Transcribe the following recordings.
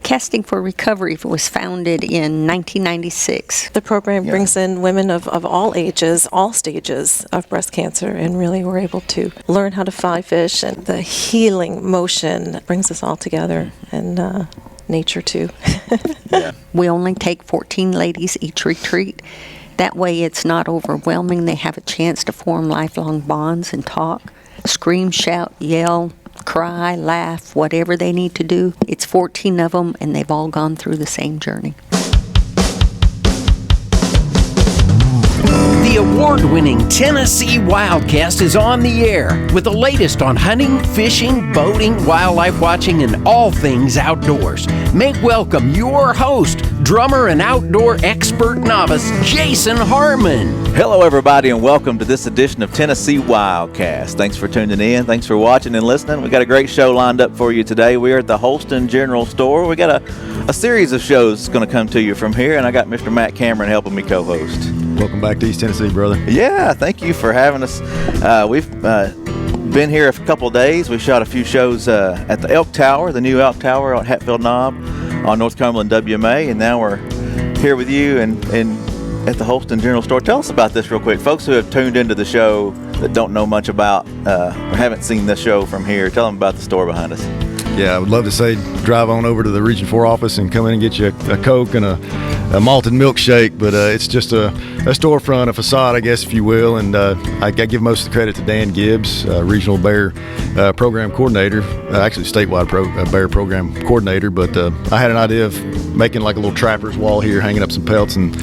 Casting for Recovery was founded in 1996. The program brings in women of all ages, all stages of breast cancer, and really we're able to learn how to fly fish, and the healing motion brings us all together, and nature too. We only take 14 ladies each retreat. That way it's not overwhelming. They have a chance to form lifelong bonds and talk, scream, shout, yell, cry, laugh, whatever they need to do. It's 14 of them, and they've all gone through the same journey. The award-winning Tennessee WildCast is on the air with the latest on hunting, fishing, boating, wildlife watching, and all things outdoors. Make welcome your host, drummer and outdoor expert novice, Jason Harmon. Hello, everybody, and welcome to this edition of Tennessee WildCast. Thanks for tuning in. Thanks for watching and listening. We got a great show lined up for you today. We are at the Holston General Store. We got a series of shows going to come to you from here, and I got Mr. Matt Cameron helping me co-host. Welcome back to East Tennessee, brother. Yeah, thank you for having us. We've been here a couple of days. We shot a few shows at the Elk Tower, the new Elk Tower on Hatfield Knob on North Cumberland WMA, and now we're here with you and at the Holston General Store. Tell us about this real quick. Folks who have tuned into the show that don't know much about or haven't seen the show from here, tell them about the store behind us. Yeah, I would love to say drive on over to the Region 4 office and come in and get you a Coke and a malted milkshake, but it's just a storefront, a facade, I guess, if you will, and I give most of the credit to Dan Gibbs, Regional Bear Program Coordinator, actually statewide Bear Program Coordinator, but I had an idea of making like a little trapper's wall here, hanging up some pelts and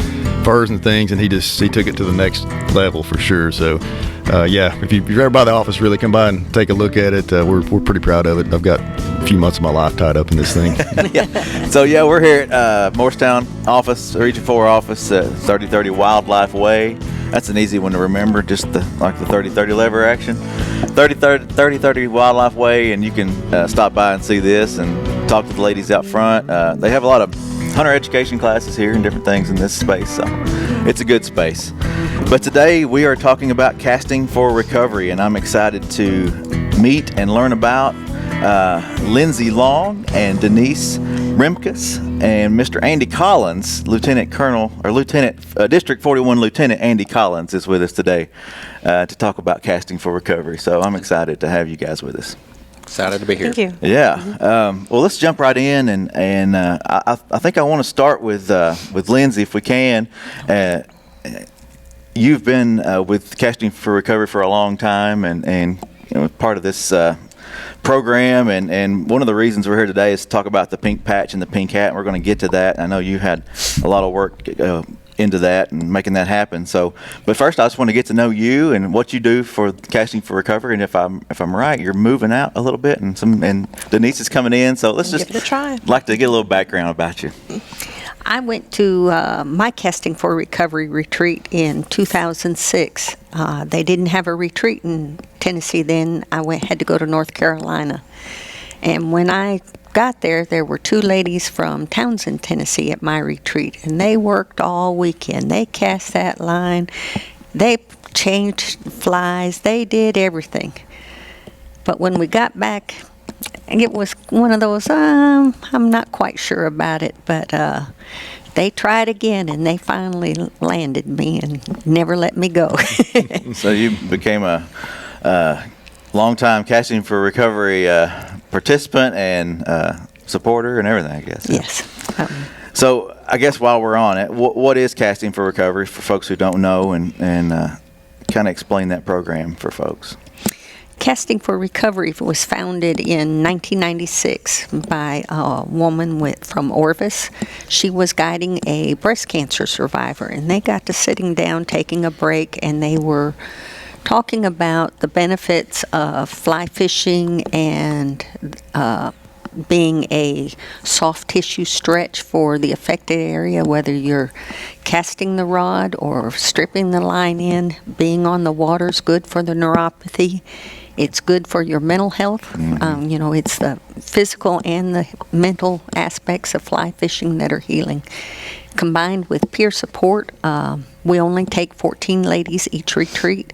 furs and things, and he took it to the next level for sure. So yeah, if you're ever by the office, really come by and take a look at it. We're pretty proud of it. I've got a few months of my life tied up in this thing. Yeah. So yeah, we're here at Morristown office, Region 4 office, 3030 Wildlife Way. That's an easy one to remember, just like the 3030 lever action. 3030 Wildlife Way, and you can stop by and see this and talk to the ladies out front. They have a lot of hunter education classes here and different things in this space, so it's a good space. But today we are talking about casting for recovery, and I'm excited to meet and learn about Lindsay Long and Denise Remkus and Mr. Andy Collins, District 41 Lieutenant Andy Collins is with us today to talk about casting for recovery. So I'm excited to have you guys with us. Excited to be here. Thank you. Yeah. Well, let's jump right in, and I think I want to start with Lindsay, if we can. You've been with Casting for Recovery for a long time, and part of this program, and one of the reasons we're here today is to talk about the pink patch and the pink hat, and we're going to get to that. I know you had a lot of work into that and making that happen. But first, I just want to get to know you and what you do for Casting for Recovery. And if I'm right, you're moving out a little bit, and Denise is coming in. So let's just give it a try. Like to get a little background about you. I went to my Casting for Recovery retreat in 2006. They didn't have a retreat in Tennessee then. I had to go to North Carolina. And when I got there, there were two ladies from Townsend, Tennessee at my retreat, and they worked all weekend. They cast that line. They changed flies. They did everything. But when we got back, it was one of those, I'm not quite sure about it, but they tried again, and they finally landed me and never let me go. So you became a long-time Casting for Recovery participant and supporter and everything, I guess. Yes. So I guess while we're on it, what is Casting for Recovery for folks who don't know, and kind of explain that program for folks? Casting for Recovery was founded in 1996 by a woman from Orvis. She was guiding a breast cancer survivor, and they got to sitting down, taking a break, and they were talking about the benefits of fly fishing and being a soft tissue stretch for the affected area, whether you're casting the rod or stripping the line in. Being on the water is good for the neuropathy. It's good for your mental health. Mm-hmm. It's the physical and the mental aspects of fly fishing that are healing. Combined with peer support, we only take 14 ladies each retreat.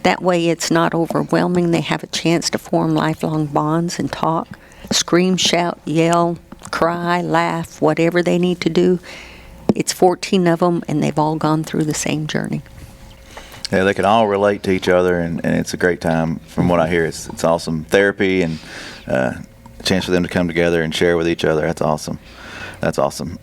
That way it's not overwhelming. They have a chance to form lifelong bonds and talk, scream, shout, yell, cry, laugh, whatever they need to do. It's 14 of them, and they've all gone through the same journey. Yeah, they can all relate to each other, and it's a great time. From what I hear, it's awesome therapy and a chance for them to come together and share with each other. That's awesome. That's awesome.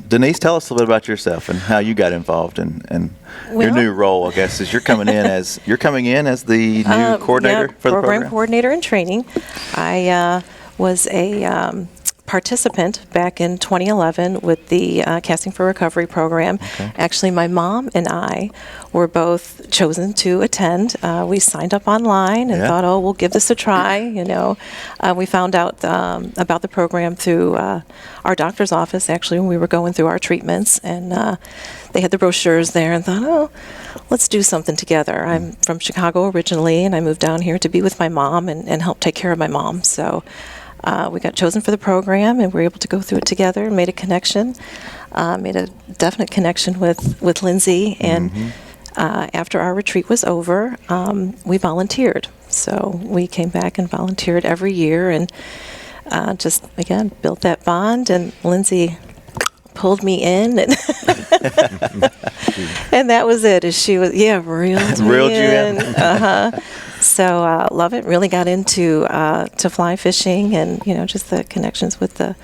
Denise, tell us a little bit about yourself and how you got involved in your new role. I guess as you're coming in as the new coordinator for the program. Coordinator in training. I was a participant back in 2011 with the Casting for Recovery program. Okay. Actually, my mom and I were both chosen to attend. We signed up online and thought, we'll give this a try. We found out about the program through our doctor's office, actually, when we were going through our treatments, and they had the brochures there and thought, let's do something together. I'm from Chicago originally, and I moved down here to be with my mom and help take care of my mom. So we got chosen for the program, and we were able to go through it together and made a connection, made a definite connection with Lindsay. And after our retreat was over, we volunteered. So we came back and volunteered every year and just, again, built that bond. And Lindsay pulled me in, and, and that was it. She was, reeled Reeled me you in. So love it. Really got into to fly fishing, and just the connections with the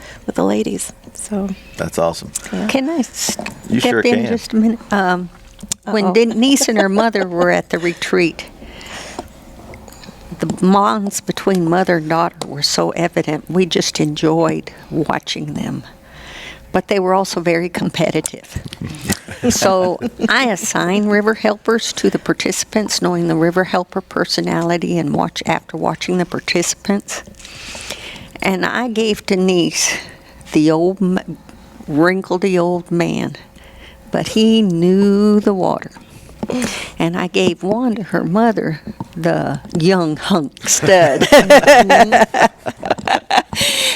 ladies. So That's awesome. Can I You step sure in can. just a minute? When Denise and her mother were at the retreat, the bonds between mother and daughter were so evident. We just enjoyed watching them. But they were also very competitive. So I assign river helpers to the participants, knowing the river helper personality and after watching the participants. And I gave Denise the old wrinkledy old man, but he knew the water. And I gave Wanda, her mother, the young hunk stud.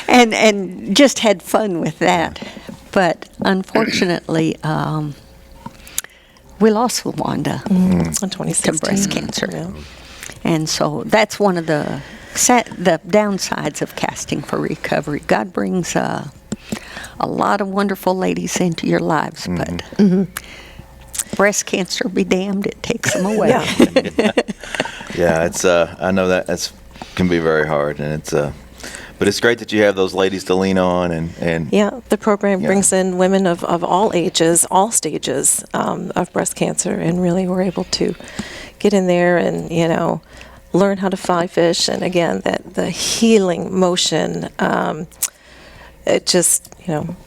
and just had fun with that. But unfortunately, we lost Wanda in to 2016. breast cancer. Yeah. And so that's one of the downsides of Casting for Recovery. God brings a lot of wonderful ladies into your lives, but breast cancer, be damned, it takes them away. Yeah, it's I know that's can be very hard, and it's but it's great that you have those ladies to lean on, and The program brings in women of all ages, all stages of breast cancer, and really we're able to get in there and learn how to fly fish, and again the healing motion. It just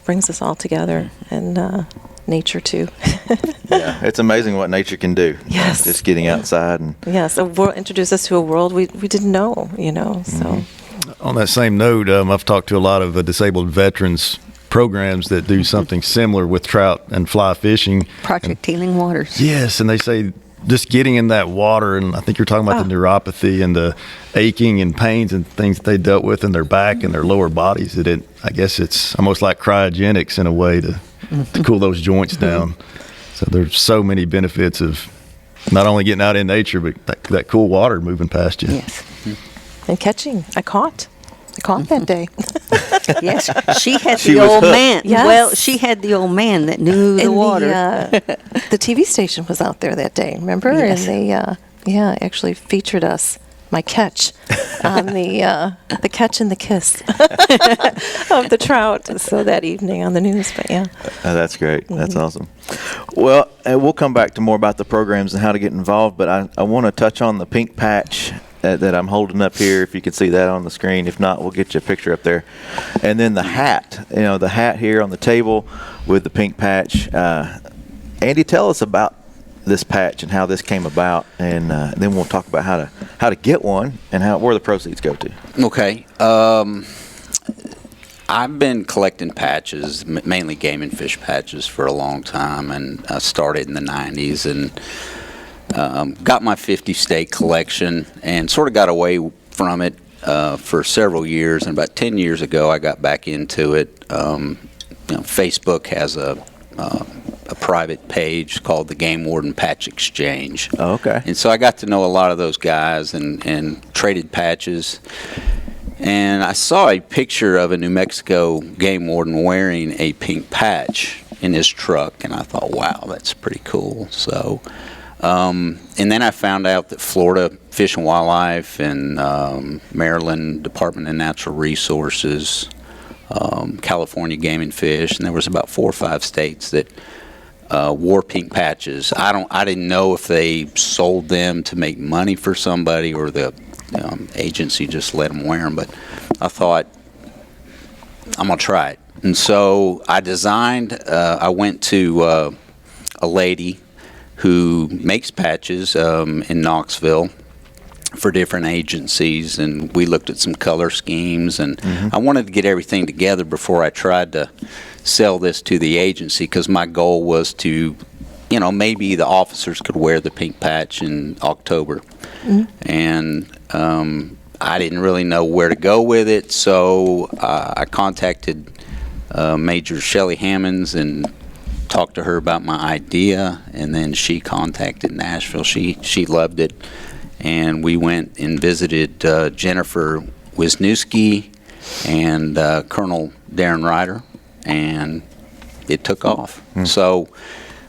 brings us all together, and nature too. yeah, it's amazing what nature can do. Yes. Just getting outside and introduce us to a world we didn't know. So. On that same note, I've talked to a lot of disabled veterans programs that do something similar with trout and fly fishing. Project Healing Waters. Yes, and they say just getting in that water, and I think you're talking about the neuropathy and the aching and pains and things that they dealt with in their back and their lower bodies. I guess it's almost like cryogenics in a way to cool those joints down. So there's so many benefits of not only getting out in nature, but that cool water moving past you. Yes. And catching. I caught that day. Yes, she had She the was old hooked. man. Yes. Well, she had the old man that knew the And water. The TV station was out there that day, remember? Yes. And they actually featured us, my catch, on the catch and the kiss of the trout. So that evening on the news, but that's great. That's awesome. Well, we'll come back to more about the programs and how to get involved, but I want to touch on the pink patch that I'm holding up here, if you can see that on the screen. If not, we'll get you a picture up there. And then the hat, the hat here on the table with the pink patch. Andy, tell us about this patch and how this came about, and then we'll talk about how to get one and where the proceeds go to. Okay. I've been collecting patches, mainly game and fish patches, for a long time, and I started in the 90s and got my 50-state collection and sort of got away from it for several years. And about 10 years ago, I got back into it. Facebook has a private page called the Game Warden Patch Exchange. Oh, okay. And so I got to know a lot of those guys and traded patches. And I saw a picture of a New Mexico game warden wearing a pink patch in his truck, and I thought, wow, that's pretty cool. So, and then I found out that Florida Fish and Wildlife and Maryland Department of Natural Resources, California Game and Fish, and there was about 4 or 5 states that wore pink patches. I didn't know if they sold them to make money for somebody or the agency just let them wear them, but I thought, I'm going to try it. And so I I went to a lady who makes patches in Knoxville for different agencies, and we looked at some color schemes, and I wanted to get everything together before I tried to sell this to the agency, because my goal was to, maybe the officers could wear the pink patch in October. And I didn't really know where to go with it, so I contacted Major Shelley Hammonds and talked to her about my idea, and then she contacted Nashville. She loved it, and we went and visited Jennifer Wisniewski and Colonel Darren Ryder, and it took off. So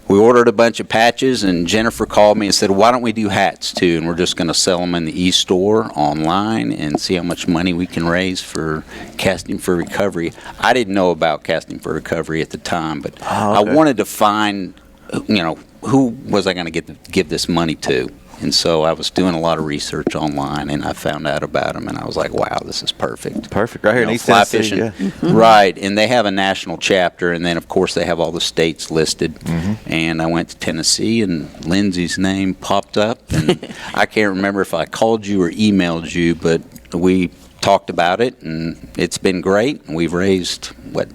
we ordered a bunch of patches, and Jennifer called me and said, why don't we do hats too, and we're just going to sell them in the e-store online and see how much money we can raise for Casting for Recovery. I didn't know about Casting for Recovery at the time, but I wanted to find, who was I going to give this money to? And so I was doing a lot of research online, and I found out about them, and I was like, wow, this is perfect. Perfect. Right here in East fly Tennessee, fishing. Right, and they have a national chapter, and then, of course, they have all the states listed. And I went to Tennessee, and Lindsay's name popped up, and I can't remember if I called you or emailed you, but we talked about it, and it's been great. And we've raised, what?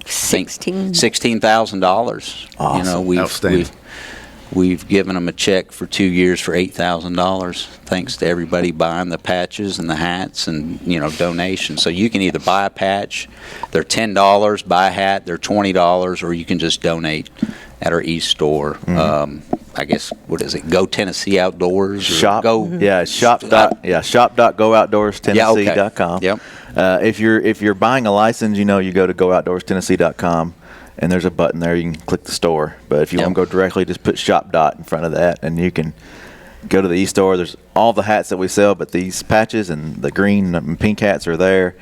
$16,000. Awesome. Outstanding. We've given them a check for 2 years for $8,000, thanks to everybody buying the patches and the hats and, donations. So you can either buy a patch, they're $10, buy a hat, they're $20, or you can just donate at our e-store. I guess, what is it, Go Tennessee Outdoors? shop.gooutdoorstennessee.com. Yep. If you're buying a license, you go to gooutdoorstennessee.com. And there's a button there. You can click the store. But if you want to go directly, just put shop dot in front of that, and you can go to the e-store. There's all the hats that we sell, but these patches and the green and pink hats are there.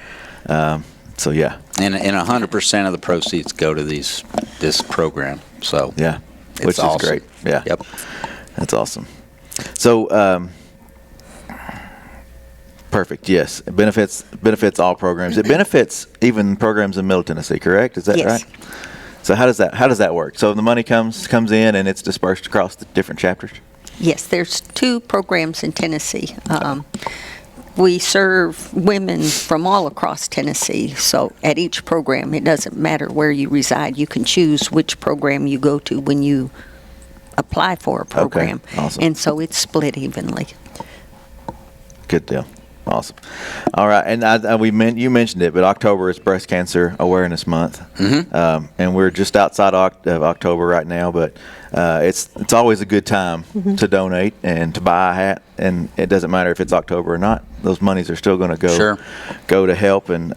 So, yeah. And 100% of the proceeds go to this program. So, yeah, which is awesome. great. Yeah. Yep. That's awesome. So, perfect. Yes, it benefits all programs. It benefits even programs in Middle Tennessee. Correct? Is that right? So how does that work? So the money comes in and it's dispersed across the different chapters. Yes, there's 2 programs in Tennessee. We serve women from all across Tennessee. So at each program, it doesn't matter where you reside. You can choose which program you go to when you apply for a program. Okay, awesome. And so it's split evenly. Good deal. Awesome. All right, and you mentioned it, but October is Breast Cancer Awareness Month, and we're just outside of October right now. But it's always a good time to donate and to buy a hat, and it doesn't matter if it's October or not. Those monies are still going to go to help. And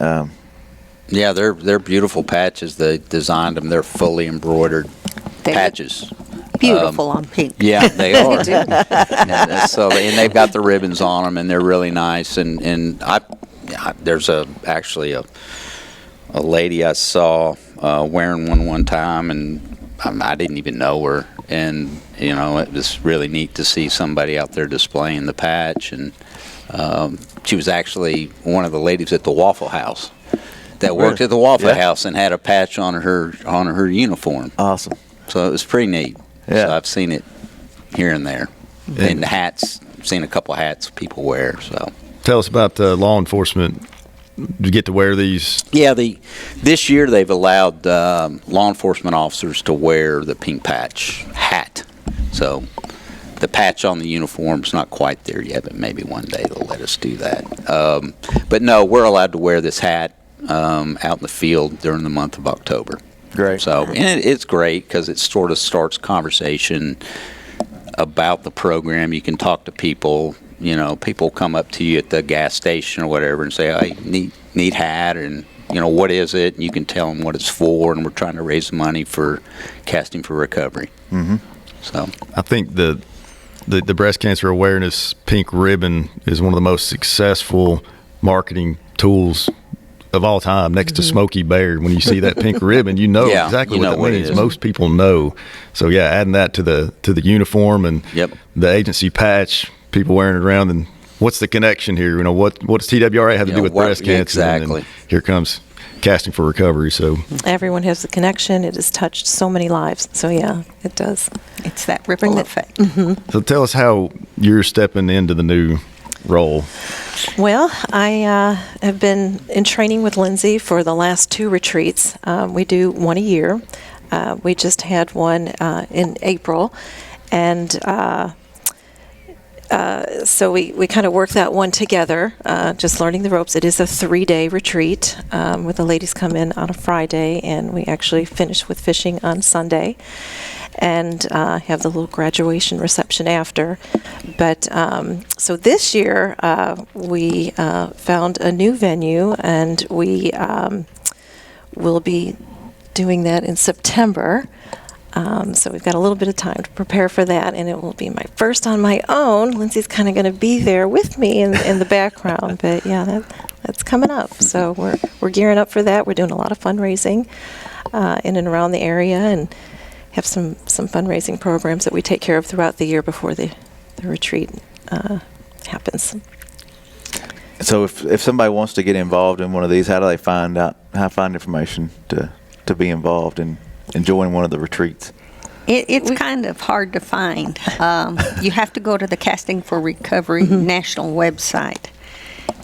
yeah, they're beautiful patches. They designed them. They're fully embroidered patches. Beautiful on pink. Yeah, they are. And they've got the ribbons on them, and they're really nice. And there's actually a lady I saw wearing one time, and I didn't even know her. And it was really neat to see somebody out there displaying the patch. And she was actually one of the ladies at the Waffle House that worked at the Waffle House and had a patch on her uniform. Awesome. So it was pretty neat. Yeah. So I've seen it here and there. And the hats, seen a couple of hats people wear. So Tell us about law enforcement. You get to wear these? Yeah, this year they've allowed law enforcement officers to wear the pink patch hat. So the patch on the uniform's not quite there yet, but maybe one day they'll let us do that. But no, we're allowed to wear this hat out in the field during the month of October. Great. So, and it's great because it sort of starts conversation about the program. You can talk to people, people come up to you at the gas station or whatever and say, "I need hat," and what is it? And you can tell them what it's for, and we're trying to raise money for Casting for Recovery. Mm-hmm. So I think the breast cancer awareness pink ribbon is one of the most successful marketing tools of all time, next to Smokey Bear. When you see that pink ribbon, Yeah, exactly you know what what that it means. is. Most people know. So yeah, adding that to the uniform and Yep. the agency patch, people wearing it around, and what's the connection here? What does TWRA have to do with breast cancer? Exactly. And here comes Casting for Recovery. So Everyone has the connection. It has touched so many lives. So yeah, it does. It's that ripple effect. so tell us how you're stepping into the new role. Well, I have been in training with Lindsay for the last 2 retreats. We do one a year. We just had one in April, and so we kind of work that one together, just learning the ropes. It is a 3-day retreat where the ladies come in on a Friday, and we actually finish with fishing on Sunday, and have the little graduation reception after. But so this year we found a new venue, and we will be doing that in September. So we've got a little bit of time to prepare for that, and it will be my first on my own. Lindsay's kind of going to be there with me in the background, but yeah, that's coming up. So we're gearing up for that. We're doing a lot of fundraising in and around the area, and have some fundraising programs that we take care of throughout the year before the retreat happens. So if somebody wants to get involved in one of these, how do they find information to be involved in join one of the retreats? It's kind of hard to find. You have to go to the Casting for Recovery national website.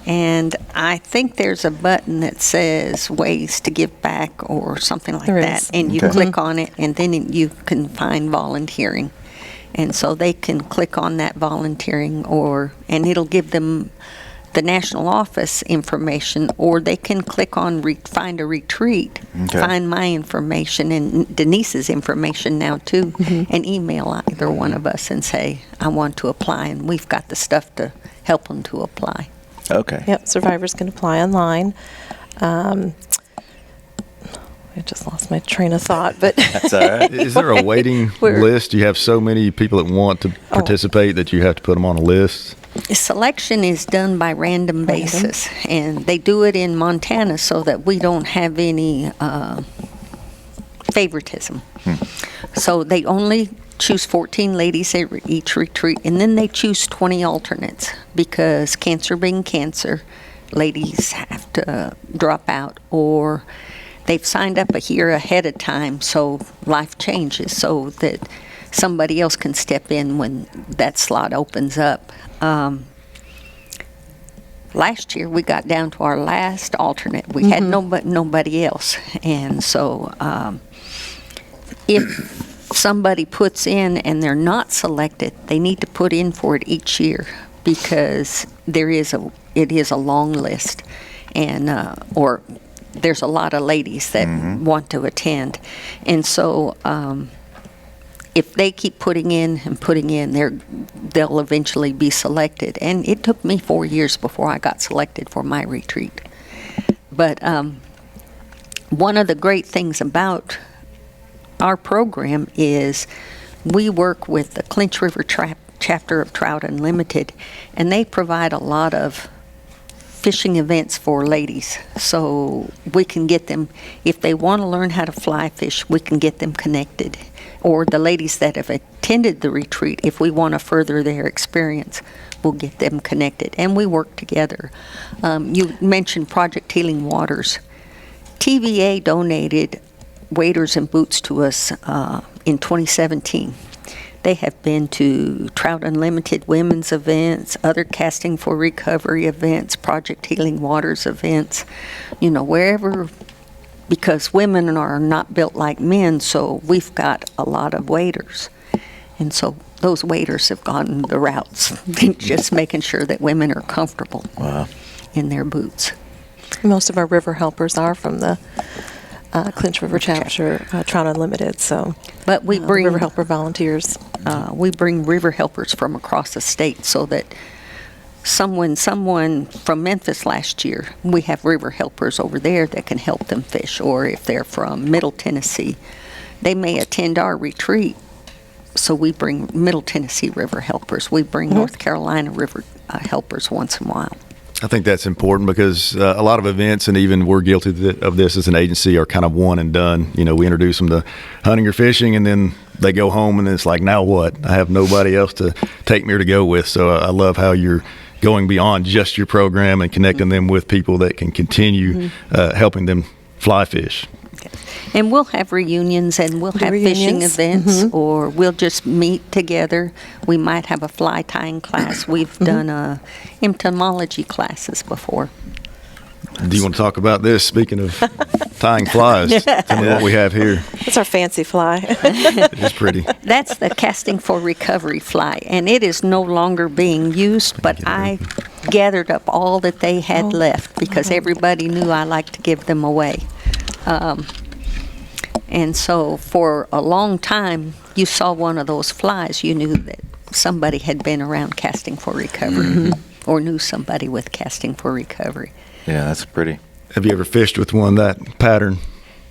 And I think there's a button that says ways to give back or something like There that. is. And you Okay. click on it, and then you can find volunteering. And so they can click on that volunteering, and it'll give them the national office information, or they can click on find a retreat, Okay. find my information and Denise's information now too, and email either one of us and say, I want to apply, and we've got the stuff to help them to apply. Okay. Yep, survivors can apply online. I just lost my train of thought, but That's all right. Is there a waiting list? You have so many people that want to participate that you have to put them on a list? Selection is done by random basis, and they do it in Montana so that we don't have any favoritism. So they only choose 14 ladies at each retreat, and then they choose 20 alternates, because cancer being cancer, ladies have to drop out, or they've signed up a year ahead of time, so life changes, so that somebody else can step in when that slot opens up. Last year we got down to our last alternate. We had nobody else, and so if somebody puts in and they're not selected, they need to put in for it each year, because it is a long list, and or there's a lot of ladies that want to attend, and so if they keep putting in, they'll eventually be selected. And it took me 4 years before I got selected for my retreat. But one of the great things about our program is we work with the Clinch River chapter of Trout Unlimited, and they provide a lot of fishing events for ladies, so we can get them, if they want to learn how to fly fish, we can get them connected. Or the ladies that have attended the retreat, if we want to further their experience, we'll get them connected, and we work together. You mentioned Project Healing Waters. TVA donated waders and boots to us in 2017. They have been to Trout Unlimited women's events, other Casting for Recovery events, Project Healing Waters events, wherever, because women are not built like men, so we've got a lot of waders. And so those waders have gone the routes, just making sure that women are comfortable in their boots. most of our river helpers are from the Clinch River chapter, Trout Unlimited. So, But we bring river helper volunteers. we bring river helpers from across the state, so that someone from Memphis last year, we have river helpers over there that can help them fish. Or if they're from Middle Tennessee, they may attend our retreat. So we bring Middle Tennessee river helpers. We bring North Carolina river helpers once in a while. I think that's important because a lot of events, and even we're guilty of this as an agency, are kind of one and done. You know, we introduce them to hunting or fishing, and then they go home, and it's like, now what? I have nobody else to take me or to go with. So I love how you're going beyond just your program and connecting them with people that can continue helping them fly fish. And we'll have reunions, and we'll have fishing events, or we'll just meet together. We might have a fly tying class. We've done entomology classes before. Do you want to talk about this? Speaking of tying flies, tell me what we have here. It's our fancy fly. It's pretty. That's the Casting for Recovery fly, and it is no longer being used, but I gathered up all that they had left because everybody knew I liked to give them away. And so for a long time, you saw one of those flies, you knew that somebody had been around Casting for Recovery or knew somebody with Casting for Recovery. Yeah, that's pretty. Have you ever fished with one that pattern?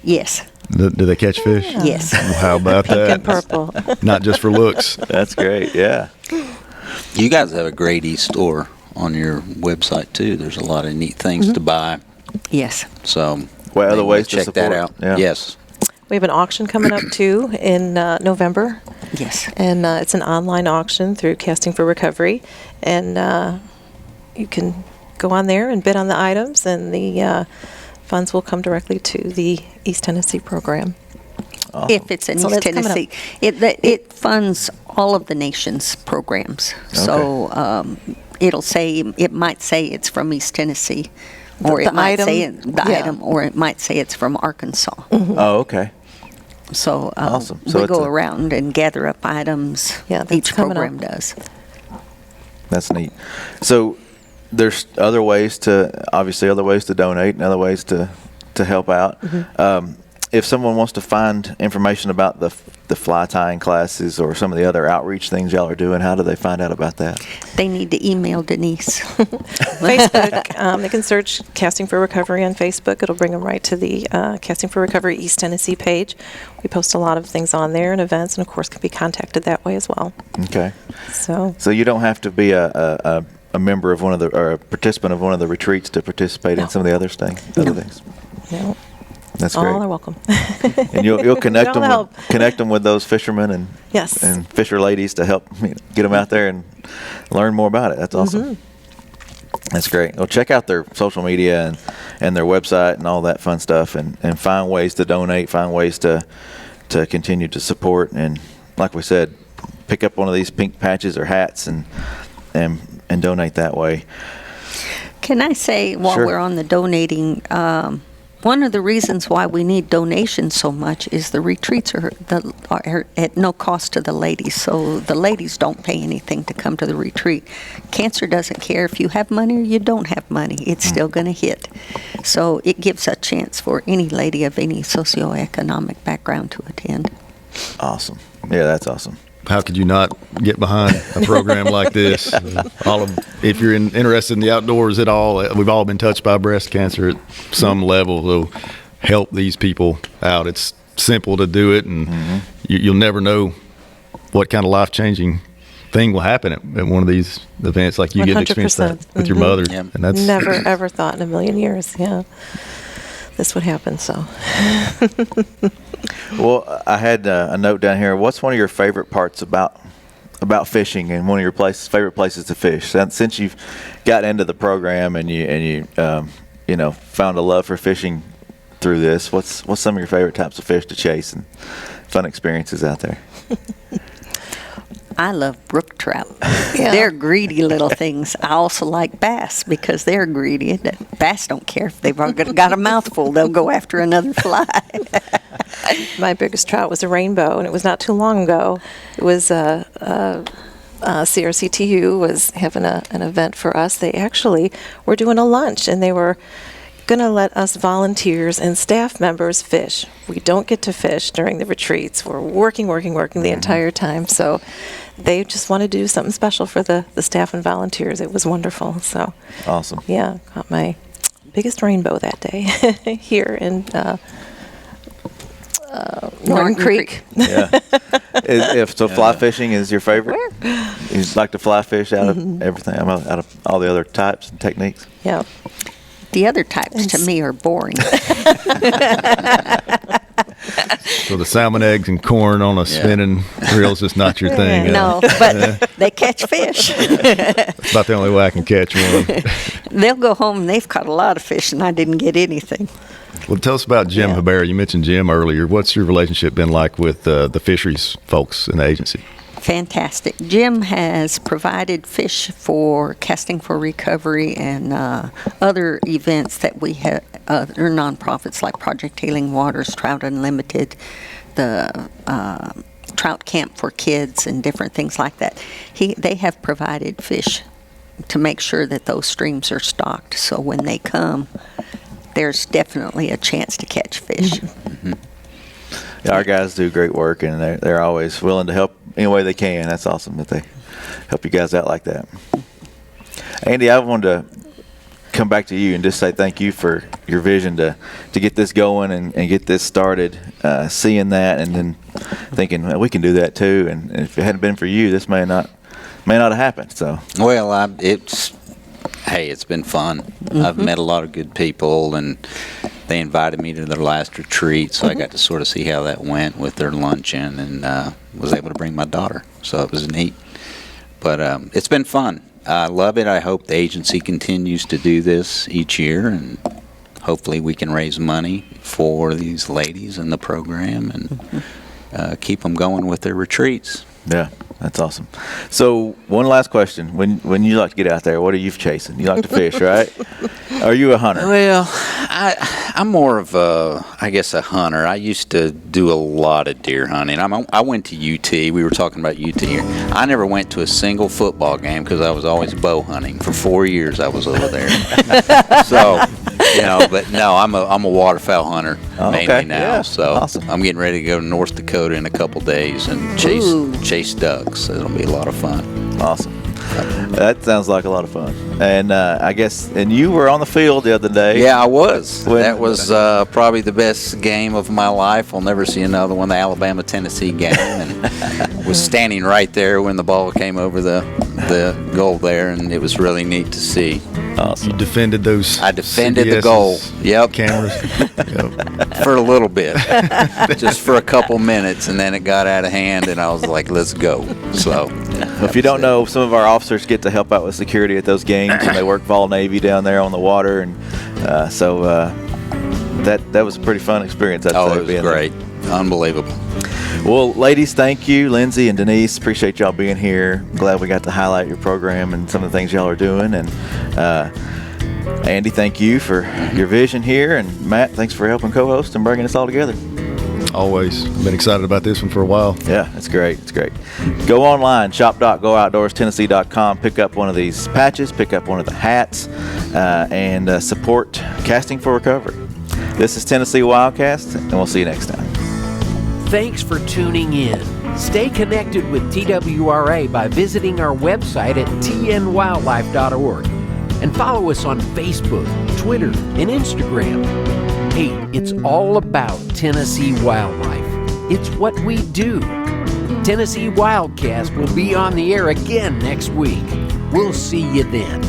Yes. Do they catch fish? Yes. Well, how about Pink that? and purple. Not just for looks. That's great. Yeah. You guys have a great e-store on your website too. There's a lot of neat things to buy. Yes. So What other maybe ways to check support? that out. Yeah. Yes. We have an auction coming up too in November, Yes. and it's an online auction through Casting for Recovery, and you can go on there and bid on the items, and the funds will come directly to the East Tennessee program. If it's in So East that's coming up. Tennessee. It funds all of the nation's programs. So it might say it's from East Tennessee, or The it might item, say the yeah. item, or it might say it's from Arkansas. Oh, okay. So Awesome. So we it's go a- around and gather up items. Yeah, that's Each coming program up. does. That's neat. So there's other ways to donate and other ways to help out. If someone wants to find information about the fly tying classes or some of the other outreach things y'all are doing, how do they find out about that? They need to email Denise. Facebook, they can search Casting for Recovery on Facebook. It'll bring them right to the Casting for Recovery East Tennessee page. We post a lot of things on there and events, and of course can be contacted that way as well. Okay. So So you don't have to be a member of or a participant of one of the retreats to participate in No. some of the other things. no, That's all great. are welcome. And you'll connect All them help. connect them with those fishermen and Yes. and fisher ladies to help get them out there and learn more about it. That's awesome. That's great. Well, check out their social media and their website and all that fun stuff, and find ways to donate, find ways to continue to support, and like we said, pick up one of these pink patches or hats and donate that way. Can I say, while Sure. we're on the donating, one of the reasons why we need donations so much is the retreats are at no cost to the ladies, so the ladies don't pay anything to come to the retreat. Cancer doesn't care if you have money or you don't have money. It's still going to hit. So it gives a chance for any lady of any socioeconomic background to attend. Awesome. Yeah, that's awesome. How could you not get behind a program like this? If you're interested in the outdoors at all, we've all been touched by breast cancer at some level. So help these people out. It's simple to do it, and you'll never know what kind of life-changing thing will happen at one of these events. Like you get to experience that 100%. with your mother, Yep. and that's Never ever thought in a million years, this would happen. So Well, I had a note down here. What's one of your favorite parts about fishing, and one of your favorite places to fish? Since you've got into the program and you found a love for fishing through this, what's some of your favorite types of fish to chase and fun experiences out there? I love brook trout. Yeah. They're greedy little things. I also like bass because they're greedy. Bass don't care if they've already got a mouthful. They'll go after another fly. my biggest trout was a rainbow, and it was not too long ago. It was CRCTU was having an event for us. They actually were doing a lunch, and they were going to let us volunteers and staff members fish. We don't get to fish during the retreats. We're working the entire time. So they just wanted to do something special for the staff and volunteers. It was wonderful. So Awesome. yeah, caught my biggest rainbow that day here in Norton Creek. Yeah. If so, fly fishing is your favorite. You like to fly fish out of everything, out of all the other types and techniques. Yeah. The other types to me are boring. So the salmon eggs and corn on a spinning reel is just not your thing. No, but they catch fish. That's about the only way I can catch one. They'll go home and they've caught a lot of fish, and I didn't get anything. Well, tell us about Jim Habera. You mentioned Jim earlier. What's your relationship been like with the fisheries folks in the agency? Fantastic. Jim has provided fish for Casting for Recovery and other events that we have, other nonprofits like Project Healing Waters, Trout Unlimited, the Trout Camp for Kids, and different things like that. They have provided fish to make sure that those streams are stocked. So when they come, there's definitely a chance to catch fish. Mm-hmm. Yeah, our guys do great work, and they're always willing to help any way they can. That's awesome that they help you guys out like that. Andy, I wanted to come back to you and just say thank you for your vision to get this going and get this started. Seeing that and then thinking, well, we can do that too. And if it hadn't been for you, this may not have happened. So Well, it's been fun. I've met a lot of good people, and they invited me to their last retreat, so I got to sort of see how that went with their luncheon, and was able to bring my daughter, so it was neat. But it's been fun. I love it. I hope the agency continues to do this each year, and hopefully we can raise money for these ladies in the program and keep them going with their retreats. yeah, that's awesome. So one last question: when you like to get out there, what are you chasing? You like to fish, right? Are you a hunter? Well, I'm more of a hunter. I used to do a lot of deer hunting. I went to UT. We were talking about UT here. I never went to a single football game because I was always bow hunting. For 4 years I was over there. So, but no, I'm a waterfowl hunter mainly now. Yeah. So awesome. I'm getting ready to go to North Dakota in a couple days and chase ducks. It'll be a lot of fun. Awesome. That sounds like a lot of fun. And I guess, and you were on the field the other day. Yeah, I was. That was probably the best game of my life. I'll never see another one, the Alabama-Tennessee game. And was standing right there when the ball came over the goal there, and it was really neat to see. Awesome. You defended those. I defended the CBS's goal. Yep. Cameras. Yep. For a little bit. Just for a couple minutes, and then it got out of hand, and I was like, let's go. So. If you don't know, some of our officers get to help out with security at those games, and they work Vol Navy down there on the water, and so that was a pretty fun experience. I'd say, It was great. Unbelievable. Well, ladies, thank you. Lindsay and Denise, appreciate y'all being here. Glad we got to highlight your program and some of the things y'all are doing. And Andy, thank you for your vision here. And Matt, thanks for helping co-host and bringing us all together. Always. I've been excited about this one for a while. Yeah, it's great. It's great. Go online, shop.gooutdoorstennessee.com. Pick up one of these patches, pick up one of the hats, and support Casting for Recovery. This is Tennessee WildCast, and we'll see you next time. Thanks for tuning in. Stay connected with TWRA by visiting our website at tnwildlife.org and follow us on Facebook, Twitter, and Instagram. Hey, it's all about Tennessee wildlife. It's what we do. Tennessee WildCast will be on the air again next week. We'll see you then.